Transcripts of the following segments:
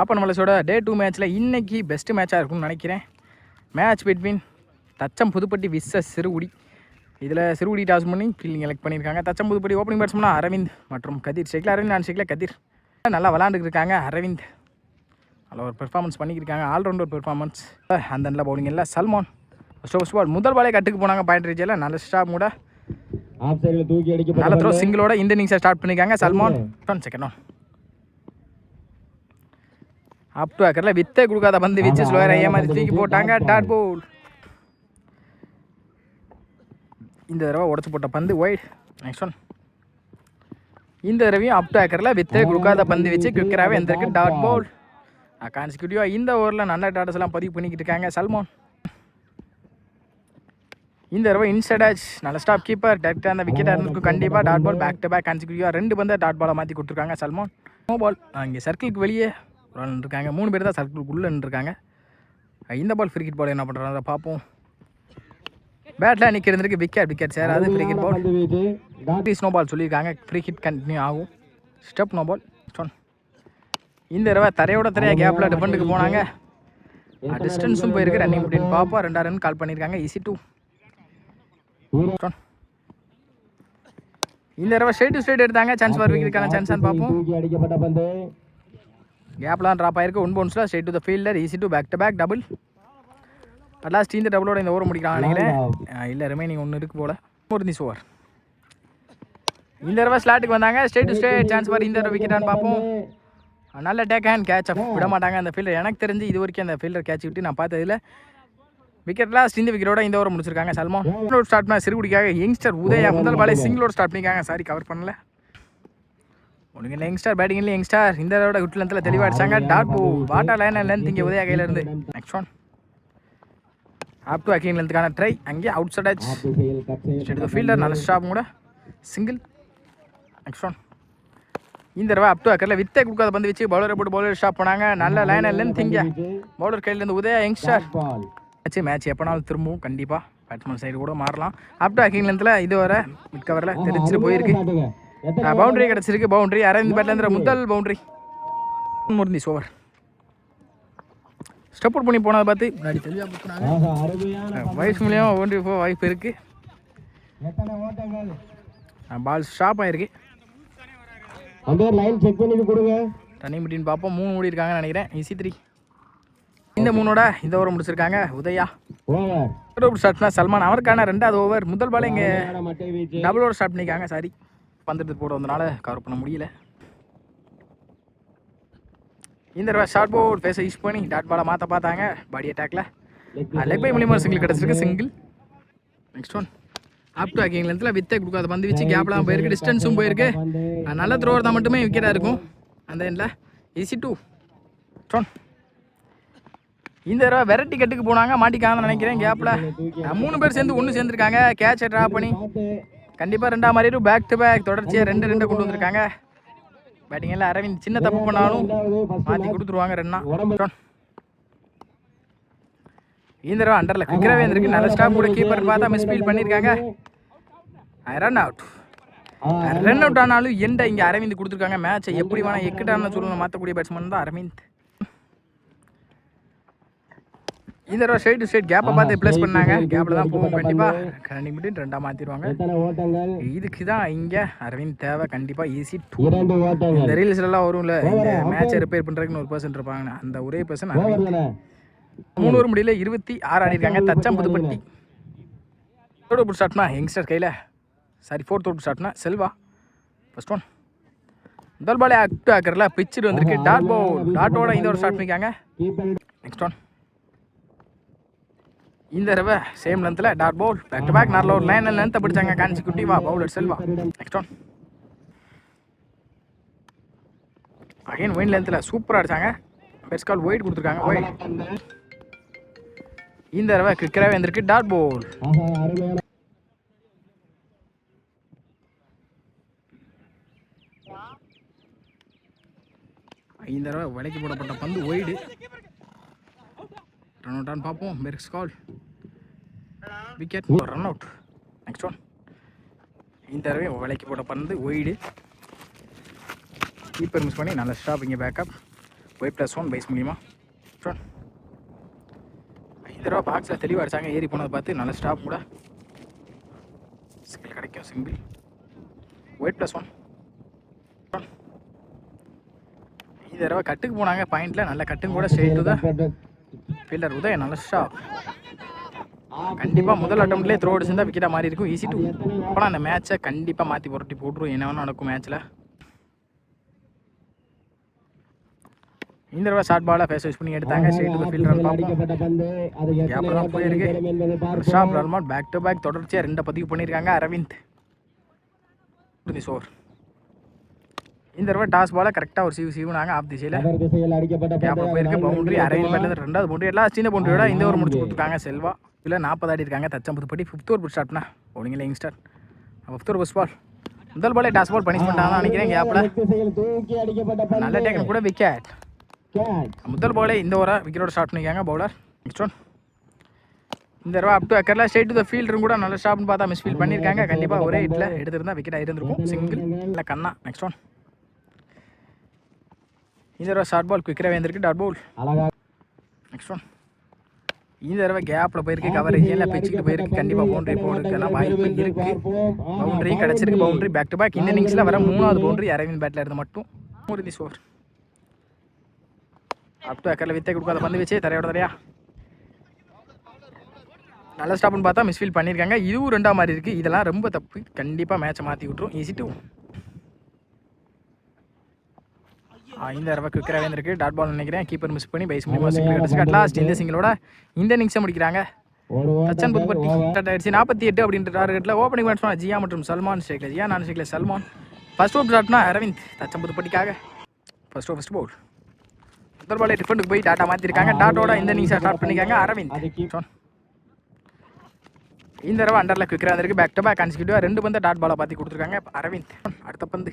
பாப்பன் மலசோட டே 2 மேட்ச்சில் இன்றைக்கி பெஸ்ட்டு மேட்சாக இருக்கும்னு நினைக்கிறேன். மேட்ச் பிட்வீன் தச்சம் புதுப்பட்டி விஸ்ஸஸ் சிறுகுடி. இதில் சிறுகுடி டாஸ் பண்ணி ஃபீல்டிங் எலெக்ட் பண்ணியிருக்காங்க. தச்சம் புதுப்பட்டி ஓப்பனிங் பேட்ஸ்மேனாக அரவிந்த் மற்றும் கதிர். ஷேக்கில் அரவிந்த், நான் ஷேக்கில் கதிர். நல்லா விளாண்டுட்டு இருக்காங்க. அரவிந்த் நல்ல ஒரு பெர்ஃபார்மன்ஸ் பண்ணிக்கிருக்காங்க. Allrounder performance. அந்த பவுலிங் இல்லை. சல்மான் ஃபர்ஸ்ட் பால் முதல் பாலே கட்டுக்கு போனாங்க. பாயிண்ட் ரீச்சில் நல்ல ஸ்டாப் கூட நல்ல த்ரோ சிங்கிளோட இந்த இன்னிங்ஸை ஸ்டார்ட் பண்ணியிருக்காங்க. Salman second one up to ஆக்கரில் வித்தே கொடுக்காத பந்து வச்சு ஸ்லோயரை ஏமாதி தூக்கி போட்டாங்க. Dot ball. இந்த தடவை உடச்சு போட்ட பந்து ஒயிட். நெக்ஸ்ட் ஒன் இந்த தடவையும் அப் டு ஆக்கரில் வித்தே கொடுக்காத பந்து வச்சு குவிக்கராகவே எந்திருக்கு. டாட் போல். கான்சிக்யூட்டிவாக இந்த ஓவரில் நல்ல டாட்ஸ் எல்லாம் பதிவு பண்ணிக்கிட்டு இருக்காங்க. சல்மான் இந்த தடவை இன்சைட் ஆச் நல்ல ஸ்டாப் கீப்பர் டேரக்டாக அந்த விக்கெட்டாக இருந்திருக்கும். கண்டிப்பாக dot ball back to back கான்சிக்யூட்டிவாக 2 பந்தை டாட் பாலை மாற்றி கொடுத்துருக்காங்க. Salman no ball. இங்கே சர்க்கிளுக்கு வெளியே இருக்காங்க. 3 பேர் தான் சர்க்கிளுக்குள்ளே நின்றுருக்காங்க. இந்த பால் ஃப்ரீ ஹிட் பால் என்ன பண்ணுறாங்க பார்ப்போம். பேட்டில் நிற்க இருந்திருக்கு. விக்கெட் சார் அது free hit ball. No ball சொல்லியிருக்காங்க. ஃப்ரீ ஹிட் கண்டினியூ ஆகும். Step no ball. இந்த தடவை தரையோட தரையாக கேப்பில் டிஃபெண்டுக்கு போனாங்க. டிஸ்டன்ஸும் போயிருக்கு. ரன்னிங் அப்படின்னு பார்ப்போம். 2 ரன் கால் பண்ணியிருக்காங்க. ஈஸி 2. இந்த தடவை ஸ்ட்ரைட் டு ஸ்ட்ரைட் எடுத்தாங்க. சான்ஸ் வருவதற்கான சான்ஸ் பார்ப்போம். கேப்லாம் ட்ராப் ஆயிருக்கு. 1 பவுன்ஸில் straight to the fielder. Easy 2 back to back double. At last இந்த டபுளோட இந்த ஓவர் முடிக்கலாம் நினைக்கிறேன். இல்லை ரிமைனிங் 1 இருக்குது போல். ஒரு ஓவர். இந்த தடவை ஸ்லாட்டுக்கு வந்தாங்க. ஸ்ட்ரைட் டு ஸ்ட்ரைட் சான்ஸ் வர இந்த தடவை விக்கெட்டான்னு பார்ப்போம். நல்ல டேக் ஹேண்ட் கேட்ச் அப் விட மாட்டாங்க அந்த ஃபீல்டர். எனக்கு தெரிஞ்சு இது வரைக்கும் அந்த ஃபீல்டர் கேட்ச் விட்டு நான் பார்த்ததில்ல. விக்கெட் லாஸ்ட் இந்த விக்கெட்டோட இந்த ஓவர் முடிச்சிருக்காங்க. சல்மான் ஸ்டார்ட் பண்ண சிறுகுடிக்காக யங்ஸ்டர் உதயா முதல் பாலே சிங்கிளோட ஸ்டார்ட் பண்ணிக்காங்க. சாரி கவர் பண்ணல. ஒன்றுங்க யங்ஸ்டர் பேட்டிங்கில் யங்ஸ்டர் இந்த தடவை குட் லென்த்தில் தெளிவாக அடிச்சாங்க. டாட் போ வாட்டா லைன் லென்த் இங்கே உதயா கையில் இருந்து. நெக்ஸ்ட் ஒன் அப் டு அக்கீன் லென்த்துக்கான ட்ரை. அங்கே அவுட் சைட் ஆச் ஸ்ட்ரெயிட் ஃபீல்டர் நல்ல ஸ்டாப் கூட சிங்கிள். நெக்ஸ்ட் ஒன் இந்த தடவை அப் டு அக்கரில் வித்தே கொடுக்காத பந்து வச்சு பவுலரை போட்டு பவுலர் ஸ்டாப் பண்ணாங்க. நல்ல லைன் லென்த் இங்கே பவுலர் கையிலேருந்து உதயா யங்ஸ்டர். மேட்ச் எப்போனாலும் திரும்பவும் கண்டிப்பாக பேட்ஸ்மேன் சைடு கூட மாறலாம். அப் டு அக்கீன் லென்த்தில் இது வர மிட் கவரில் தெரிஞ்சுட்டு போயிருக்கு. பவுண்டரி கிடச்சிருக்கு. பவுண்டரி அரவிந்த் பேட்லேருந்து முதல் பவுண்டரி. முடிஞ்சி ஓவர். ஸ்டெப் அவுட் பண்ணி போனதை பார்த்து முன்னாடி தெளிவாக போனாங்க. வயசு மூலியமாக பவுண்டரி போக வாய்ப்பு இருக்குது. பால் ஸ்டாப் ஆகிருக்கு. ரன்னிங் முடின்னு பார்ப்போம். 3 ஓடி இருக்காங்கன்னு நினைக்கிறேன். ஈஸி 3. இந்த 3ஓட இந்த ஓவர் முடிச்சிருக்காங்க. உதயா ஸ்டார்ட் பண்ண சல்மான் அவருக்கான 2வது ஓவர். முதல் பால் இங்கே டபுளோட ஸ்டார்ட் பண்ணிக்காங்க. சாரி பந்துட்டு போட வந்தனால கவர் பண்ண முடியல. இந்த தடவை ஷார்ட் போர்ட் ஃபேஸை யூஸ் பண்ணி டாட் பாலை மாற்ற பார்த்தாங்க. பாடி அட்டாக்ல லெக் பை மூலியமாக சிங்கிள் கிடச்சிருக்கு. Single. Next one up to அக்கீன் லென்த்தில் வித்தே கொடுக்காத பந்து வச்சு கேப்லாம் போயிருக்கு. டிஸ்டன்ஸும் போயிருக்கு. நல்ல த்ரோவர் தான் மட்டுமே விக்கெட்டாக இருக்கும் அந்த எண்டில். ஈஸி 2. இந்த தடவை வெரைட்டி கட்டுக்கு போனாங்க. மாட்டிக்காங்கன்னு நினைக்கிறேன். கேப்பில் 3 பேர் சேர்ந்து ஒன்று சேர்ந்துருக்காங்க. கேட்சை ட்ராப் பண்ணி கண்டிப்பாக 2ஆம் மாதிரி பேக் டு பேக் தொடர்ச்சியாக 2 கொண்டு வந்திருக்காங்க. பேட்டிங் எல்லாம் அரவிந்த் சின்ன தப்பு பண்ணாலும் மாற்றி கொடுத்துருவாங்க. 2 இந்த தடவை அண்டரில் குவிக்கராகவே இருந்திருக்கு. நல்ல ஸ்டாப் கூட கீப்பர் பார்த்தா மிஸ்ஃபீல் பண்ணியிருக்காங்க. ரன் அவுட் ஆனாலும் எண்டை இங்கே அரவிந்த் கொடுத்துருக்காங்க. மேட்சை எப்படி வேணால் எக்கிட்டான சூழ்நிலை மாற்றக்கூடிய பேட்ஸ்மேன் தான் அரவிந்த். இந்த தடவை ஸ்ட்ரைட் டு ஸ்ட்ரைட் கேப்பை பார்த்து ப்ளேஸ் பண்ணாங்க. கேப்பில் தான் போகும் கண்டிப்பாக. ரன்னிங் மட்டும் 2ஆக மாற்றிடுவாங்க. இதுக்கு தான் இங்கே அரவிந்த் தேவை கண்டிப்பாக. ஈஸி 2. இந்த ரீல்ஸ்லாம் வரும்ல, இந்த மேட்சை ரிப்பேர் பண்ணுறதுக்குன்னு ஒரு பர்சன் இருப்பாங்க. அந்த ஒரே பர்சன் அரவிந்த். 3 ஓவர் முடியல 26 ஆடிருக்காங்க. தச்சம் புதுப்பட்டி ஓவர் ஸ்டார்ட்னா யங்ஸ்டர் கையில். சாரி 4th ஓவர் ஸ்டார்ட்னா செல்வா. ஃபர்ஸ்ட் ஒன் முதல் பாலே அக்டு ஆக்கரில் பிச்சுட்டு வந்திருக்கு. டாட் போல். டாட்டோட இந்த ஒரு ஸ்டார்ட் பண்ணிக்காங்க. நெக்ஸ்ட் ஒன் இந்த தடவை சேம் லென்த்தில் dot ball back to back. நல்ல ஒரு லைன் லென்த்தை பிடிச்சாங்க. கான்சிக்யூட்டிவா bowler Selva. Next one again ஒயின் லென்த்தில் சூப்பராக அடிச்சாங்க. பெஸ்ட் கால் ஒயிட் கொடுத்துருக்காங்க. ஒயிட். இந்த தடவை குவிக்கராகவே வந்திருக்கு. Dot ball. இந்த தடவை விலைக்கு போடப்பட்ட பந்து ஒயிடு. ரன் அவுட்டான்னு பார்ப்போம். பெஸ்ட் கால் wicket. Run out. Next one இந்த தடவை விலைக்கு போட்ட பந்து ஒயிடு. கீப்பர் மிஸ் பண்ணி நல்ல ஸ்டாப். இங்கே பேக்கப் ஒயிட் +1 பைஸ் மூலியமாக. இந்த தடவை பாக்ஸில் தெளிவாக அடிச்சாங்க. ஏறி போனதை பார்த்து நல்ல ஸ்டாப் கூட சிங்கிள் கிடைக்கும். Single white +1. இந்த தடவை கட்டுக்கு போனாங்க பாயிண்டில். நல்ல கட்டுங்க கூட ஸ்ட்ரெயிட் டு த ஃபீல்டர் உதய. நல்ல ஸ்டாப். கண்டிப்பாக முதல் அட்டம்ப்ட்லேயே த்ரோ அடிச்சிருந்தா விக்கெட்டாக மாறி இருக்கும். ஈஸி 2. அப்போலாம் அந்த மேட்சை கண்டிப்பாக மாற்றி புரட்டி போட்டுரும். என்ன வேணும் நடக்கும் மேட்ச்சில். இந்த தடவை ஷார்ட் பாலாக ஃபேஸ் யூஸ் பண்ணி எடுத்தாங்க. ஸ்ட்ரெயிட் டு த ஃபீல்டர் பார்ப்போம். கேப்பில் தான் போயிருக்கு. Shot almost back to back தொடர்ச்சியாக 2 பதிவு பண்ணியிருக்காங்க அரவிந்த். ஓவர். இந்த தடவை டாஸ் பாலை கரெக்டாக ஒரு சீவுனாங்க ஆஃப் திசையில். கேப்பில் போயிருக்கு. பவுண்டரி அரவிந்த் பேட்டில் 2வது பவுண்டரி. எல்லாம் சின்ன பவுண்டரியோட இந்த ஓவர் முடிச்சு கொடுத்துருக்காங்க. செல்வா இதில் 40 ஆடி இருக்காங்க. தச்சம்பது படி 5th ஓவர் ஸ்டார்ட்னா பவுலிங்கில் youngster. 5th over first ball. முதல் பாலே டாஸ் பால் பனிஷ் பண்ணிட்டாங்க நினைக்கிறேன். கேப்பில் நல்ல டேக்கன் கூட விக்கெட். முதல் பாலே இந்த ஓவரை விக்கெட்டோட ஸ்டார்ட் பண்ணிக்காங்க பவுலர். Next one. இந்த தடவை அப் டு அக்கரில் ஸ்ட்ரெயிட் டு த ஃபீல்டரும் கூட நல்ல ஸ்டாப்னு பார்த்தா மிஸ் ஃபீல் பண்ணியிருக்காங்க. கண்டிப்பாக ஒரே ஹிட்டில் எடுத்திருந்தா விக்கெட் ஆகிருந்திருக்கும். சிங்கிள் இல்லை கண்ணா. Next one. இந்த தடவை ஷார்ட் பால் குவிக்கராக வந்திருக்கு. Dot ball. Next one. இந்த தடவை கேப்பில் போயிருக்கு. கவரேஜ் எல்லாம் பிச்சுக்கிட்டு போயிருக்கு. கண்டிப்பாக பவுண்டரி போடுறதுக்கெல்லாம் வாய்ப்பு இருக்குது. பவுண்டரியும் கிடச்சிருக்கு. Boundary back to back. இந்த இன்னிங்ஸில் வர 3வது பவுண்டரி அரவிந்த் பேட்டில் இருந்து மட்டும். ஒரு திஸ் ஓவர். அப் டு அக்கரில் வித்தை கொடுக்காத பந்து வச்சு தரையோட தரையா நல்ல ஸ்டாப்னு பார்த்தா மிஸ்ஃபீல் பண்ணியிருக்காங்க. இதுவும் 2ஆம் மாதிரி இருக்குது. இதெல்லாம் ரொம்ப தப்பு. கண்டிப்பாக மேட்சை மாற்றி விட்டுரும். ஈஸி 2. இந்த தடவை குவிக்கராக வந்திருக்கு. டாட் பால் நினைக்கிறேன். கீப்பர் மிஸ் பண்ணி பைஸ் மூலியமாக சிங்கிள் கிடச்சிருக்கு. அட்லாஸ்ட் இந்த சிங்கிளோட இந்த இன்னிங்ஸை முடிக்கிறாங்க. தச்சன் புதுப்பட்டி ஆயிடுச்சு. 48 அப்படின்ற டார்கெட்டில் ஓப்பனிங் பேட்ஸ்மேன் ஜியா மற்றும் சல்மான் ஸ்ட்ரைக்கில். ஜியா நான் ஸ்ட்ரைக்கில் சல்மான். ஃபர்ஸ்ட் ஓவர் ஸ்டார்ட்னா அரவிந்த் தச்சன் புதுப்பட்டிக்காக. ஃபர்ஸ்ட் பவுல். முதல் பாலே டிஃபெண்டுக்கு போய் டாட்டா மாற்றிருக்காங்க. டாட்டோட இந்த இன்னிங்ஸை ஸ்டார்ட் பண்ணிக்காங்க அரவிந்த். இந்த தடவை அண்டரில் குவிக்கராக வந்திருக்கு. பேக் டு பேக் கன்சிக்யூட்டிவாக 2 பந்து டாட் பாலை பார்த்து கொடுத்துருக்காங்க அரவிந்த். அடுத்த பந்து.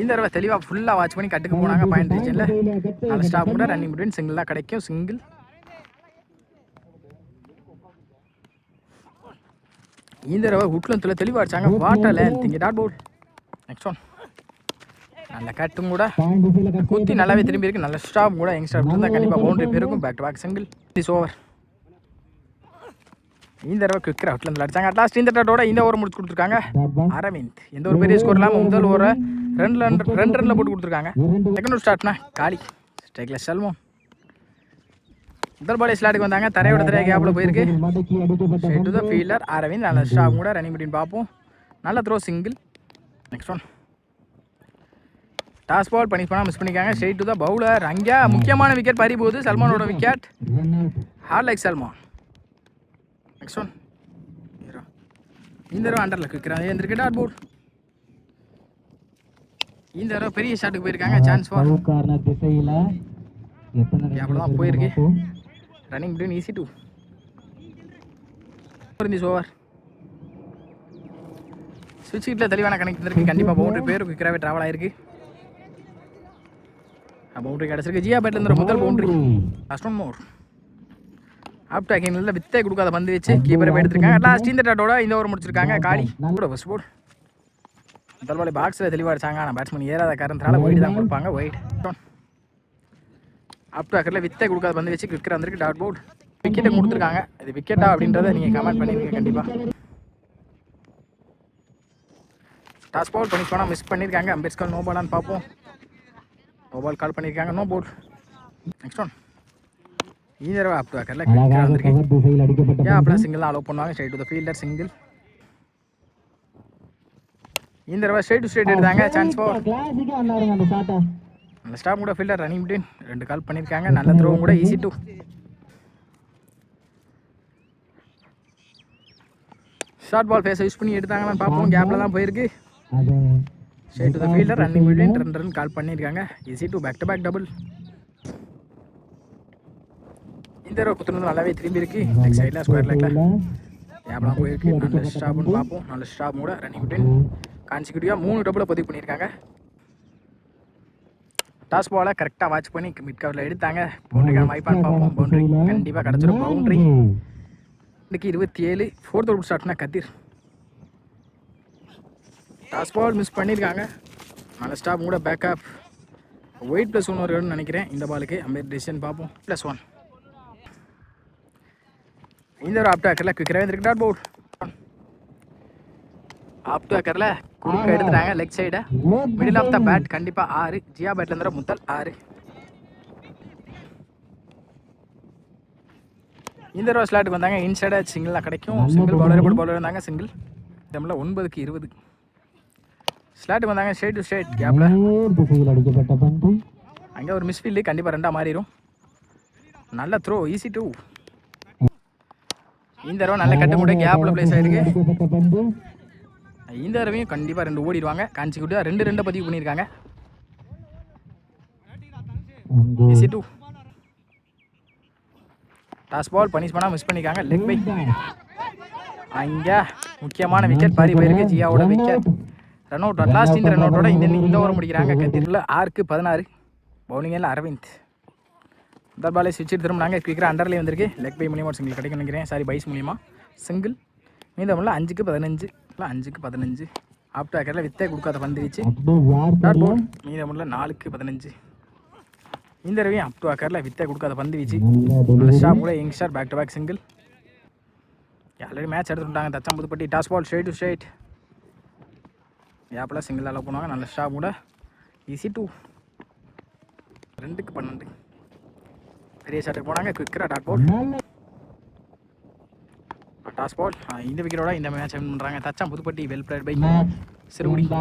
இந்த தடவை தெளிவாக ஃபுல்லாக வாட்ச் பண்ணி கட்டுக்கு போனாங்க. பாயிண்ட் ரீஜனில் நல்ல ஸ்டாப் கூட ரன்னிங் பிட்வீன் சிங்கிளாக கிடைக்கும். சிங்கிள். இந்த தடவை உட்லத்தில் தெளிவாக அடிச்சாங்க. வாட்டர் லென்த். இங்கே டாட் பவுல். Next one. நல்ல கட்டும் கூட குத்தி நல்லாவே திரும்பி இருக்கு. நல்ல ஸ்டாப் கூட யங்ஸ்டர் இருந்தால் கண்டிப்பாக பவுண்டரி போயிருக்கும். Back to back single. This over. இந்த தடவை குவிக்கர் அவுட்லேருந்து அடிச்சாங்க. அட்லாஸ்ட் இந்த டாட்டோட இந்த ஓவர் முடிச்சு கொடுத்துருக்காங்க அரவிந்த். எந்த ஒரு பெரிய ஸ்கோர் இல்லாமல் முதல் ஓவரை 2 ரன்னில் போட்டு கொடுத்துருக்காங்க. செகண்ட் ஓவர் ஸ்டார்ட்னா காலி ஸ்ட்ரைக்கில் சல்மான். முதல் பாலே ஸ்லாட்டுக்கு வந்தாங்க. தரையோட தரையாக கேப்பில் போயிருக்கு. Straight to the fielder Aravind. நல்ல ஸ்டாப் கூட ரன்னிங் பிட்வீன் பார்ப்போம். நல்ல த்ரோ சிங்கிள். Next one. டாஸ் பால் பனிஷ் பண்ணால் மிஸ் பண்ணிக்காங்க. Straight to the bowler. அங்கே முக்கியமான விக்கெட் பறி போகுது. சல்மானோட wicket. Hard luck Salman. Next one. இந்த தடவை அண்டரில் குவிக்கிறாங்க. இருந்திருக்கு டாட் பால். இந்த தடவை பெரிய ஷாட்டுக்கு போயிருக்காங்க. சான்ஸ் ஃபார் கேப்பில் தான் போயிருக்கு. Running between easy 2. ஓவர். ஸ்விட்ச் ஹிட்டில் தெளிவான கனெக்ட் இருந்திருக்கு. கண்டிப்பாக பவுண்டரி பேர் குவிக்கராகவே ட்ராவல் ஆயிருக்கு. பவுண்டரி கிடச்சிருக்கு. ஜியா பேட்டில் இருந்த முதல் boundary. Last one more. Off டாக்கிங்கில் வித்தை கொடுக்காத பந்து வச்சு கீப்பரை போய் எடுத்திருக்காங்க. லாஸ்ட் இந்த டாட்டோட இந்த ஓவர் முடிச்சிருக்காங்க. காலி கூட ஃபர்ஸ்ட் போல். முதல் பால் பாக்ஸில் தெளிவாக அடிச்சாங்க. ஆனால் பேட்ஸ்மேன் ஏறாத காரணத்தினால ஒயிட் தான் கொடுப்பாங்க. ஒயிட். ஆப் டாக்கரில் வித்தை கொடுக்காத பந்து வச்சு கிரிக்கெட் வந்திருக்கு. டாட் பவுல். விக்கெட்டை கொடுத்துருக்காங்க. இது விக்கெட்டா அப்படின்றத நீங்கள் கமெண்ட் பண்ணிருக்கீங்க கண்டிப்பாக. டாஸ் பால் பண்ணி போனால் மிஸ் பண்ணியிருக்காங்க. அம்பேத்கர் நோ பாலான்னு பார்ப்போம். நோ பால் கால் பண்ணியிருக்காங்க. No ball. Next one. இந்த தடவை அப் டு அக்கரில் வந்திருக்கு. அப்படிலாம் சிங்கிள் தான் அலோவ் பண்ணுவாங்க. Straight to the fielder single. இந்த தடவை ஸ்ட்ரைட் டு ஸ்ட்ரைட் எடுத்தாங்க. சான்ஸ் ஃபார் நல்ல ஸ்டாப் கூட ஃபீல்டர் ரன்னிங் பிட்வீன் 2 கால் பண்ணியிருக்காங்க. நல்ல த்ரோவும் கூட ஈஸி 2. ஷார்ட் பால் ஃபேஸை யூஸ் பண்ணி எடுத்தாங்கன்னு பார்ப்போம். கேப்பில் தான் போயிருக்கு. Straight to the fielder running between 2 run call பண்ணியிருக்காங்க. Easy 2. Back to back double. இந்த தடவை குத்துனது நல்லாவே திரும்பி இருக்கு. லெக் சைடில் ஸ்கொயர் லெக்கில் கேப்லாம் போயிருக்கு. நல்ல ஸ்டாப்னு பார்ப்போம். நல்ல ஸ்டாப் கூட ரன்னிங் பிட்வீன் கான்சிக்யூட்டிவாக 3 டபுளை பதிவு பண்ணியிருக்காங்க. டாஸ் பாலை கரெக்டாக வாட்ச் பண்ணி மிட் கவரில் எடுத்தாங்க. பவுண்டரிக்கான வாய்ப்பான்னு பார்ப்போம். பவுண்டரி கண்டிப்பாக கிடச்சிடும். பவுண்டரி. இன்னைக்கு 27. 4th ஓவர் ஸ்டார்ட்னா கதிர். டாஸ் பால் மிஸ் பண்ணியிருக்காங்க. நல்ல ஸ்டாப் கூட பேக்கப் ஒயிட் +1 வரும்னு நினைக்கிறேன் இந்த பாலுக்கு. அம்பேர் டிசிஷன் பார்ப்போம். +1. இந்த ஒரு ஆப்டாக்கரில் குவிக்கராக இருந்திருக்கு. டாட் பவுல். ஆப்டாக்கரில் குறுக்க எடுத்துட்டாங்க லெக் சைடை. மிடில் ஆஃப் த பேட் கண்டிப்பாக 6. ஜியா பேட்டில் இருந்த முதல் 6. இந்த தடவை ஸ்லாட்டுக்கு வந்தாங்க. இன்சைடாக சிங்கிளாக கிடைக்கும். சிங்கிள் பவுலர் கூட பவுலர் இருந்தாங்க. சிங்கிள் தமிழில் 9க்கு 20. ஸ்லாட்டுக்கு வந்தாங்க. ஸ்ட்ரெயிட் டு ஸ்ட்ரெயிட் கேப்பில் அங்கே ஒரு மிஸ்ஃபீல்டு கண்டிப்பாக 2ஆக மாறிடும். நல்ல த்ரோ. ஈஸி 2. இந்த தடவை நல்ல கட்டு முட்டை கேப்பில் பிளேஸ் ஆகிருக்கு. இந்த தடவையும் கண்டிப்பாக 2 ஓடிடுவாங்க. கான்சிக்யூட்டிவாக 2 பதிவு பண்ணியிருக்காங்க. ஈஸி 2. டாஸ் பால் பனிஷ் பண்ணால் மிஸ் பண்ணியிருக்காங்க. Leg by. அங்கே முக்கியமான விக்கெட் பாரி போயிருக்கு. ஜியாவோட விக்கெட். Run out. லாஸ்ட் இந்த ரன் அவுட்டோட இந்த ஓவர் முடிக்கிறாங்க. கத்திரில் 6க்கு 16. பவுலிங்கில் அரவிந்த். முதல் பாலே ஸ்விட்ச் திரும்பினாங்க. குவிக்கராக அண்டர்லேயே வந்திருக்கு. லெக் பை மூலியமாக சிங்கிள் கிடைக்கும் நினைக்கிறேன். சாரி, பைஸ் மூலியமாக சிங்கிள். மீதமுள்ள 5க்கு 15. 5க்கு 15. ஆப்டாக்கரில் வித்தே கொடுக்காத பந்து வீச்சு. டாட் பவுல். மீதமுள்ள 4க்கு 15. இந்த தடவையும் ஆப்டாக்கரில் வித்தே கொடுக்காத பந்து வீச்சு. ஷாப் கூட youngster back to back single. Already match எடுத்துட்டாங்க. தச்சம் புதுப்பட்டி. டாஸ் பால் ஸ்ட்ரெயிட் டு ஸ்ட்ரெயிட் கேப்பில் சிங்கிள் அளவு போனாங்க. நல்ல ஷாப் கூட. ஈஸி 2. 2க்கு 12. பெரிய ஷாட்டுக்கு போனாங்க. குவிக்கராக டாட் பால். டாஸ் பால். இந்த விக்கெட்டோட இந்த மேட்ச் வின் பண்ணுறாங்க. Thacham Pudupatti. Well played by Sirukudi.